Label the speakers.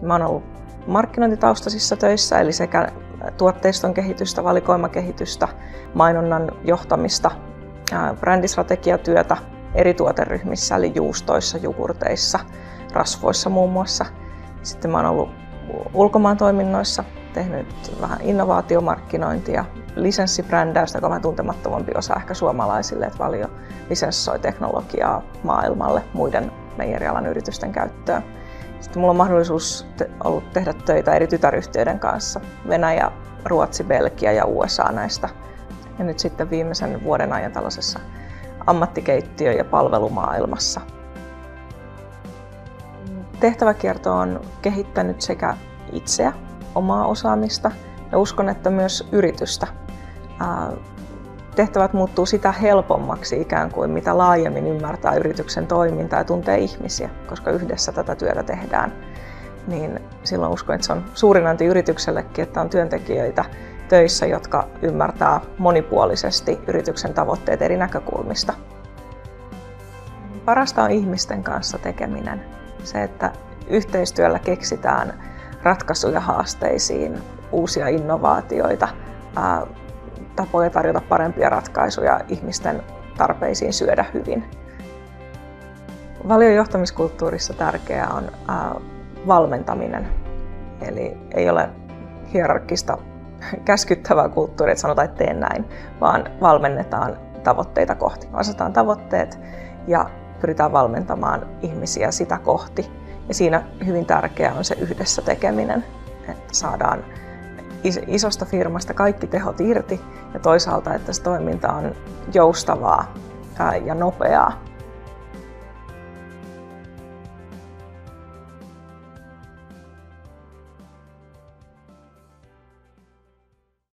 Speaker 1: Mä oon ollut markkinointitaustaisissa töissä, eli sekä tuotteiston kehitystä, valikoimakehitystä, mainonnan johtamista, brändistrategiatyötä eri tuoteryhmissä, eli juustoissa, jogurteissa, rasvoissa muun muassa. Sitten mä oon ollut ulkomaan toiminnoissa, tehnyt vähän innovaatiomarkkinointia, lisenssibrändäystä, joka on vähän tuntemattomampi osa ehkä suomalaisille, että Valio lisenssoi teknologiaa maailmalle muiden meijerialan yritysten käyttöön. Sitten mulla on mahdollisuus ollut tehdä töitä eri tytäryhtiöiden kanssa, Venäjä, Ruotsi, Belgia ja USA näistä. Ja nyt sitten viimeisen vuoden ajan tällaisessa ammattikeittiö- ja palvelumaailmassa. Tehtäväkierto on kehittänyt sekä itseä, omaa osaamista ja uskon, että myös yritystä. Tehtävät muuttuu sitä helpommaksi ikään kuin mitä laajemmin ymmärtää yrityksen toimintaa ja tuntee ihmisiä, koska yhdessä tätä työtä tehdään. Niin silloin uskon, että se on suurin anti yrityksellekin, että on työntekijöitä töissä, jotka ymmärtää monipuolisesti yrityksen tavoitteet eri näkökulmista. Parasta on ihmisten kanssa tekeminen. Se, että yhteistyöllä keksitään ratkaisuja haasteisiin, uusia innovaatioita, tapoja tarjota parempia ratkaisuja ihmisten tarpeisiin syödä hyvin. Valion johtamiskulttuurissa tärkeää on valmentaminen. Eli ei ole hierarkkista käskyttävää kulttuuria, että sanotaan, että tee näin, vaan valmennetaan tavoitteita kohti. Asetetaan tavoitteet ja pyritään valmentamaan ihmisiä sitä kohti. Ja siinä hyvin tärkeää on se yhdessä tekeminen, että saadaan isosta firmasta kaikki tehot irti ja toisaalta, että se toiminta on joustavaa ja nopeaa.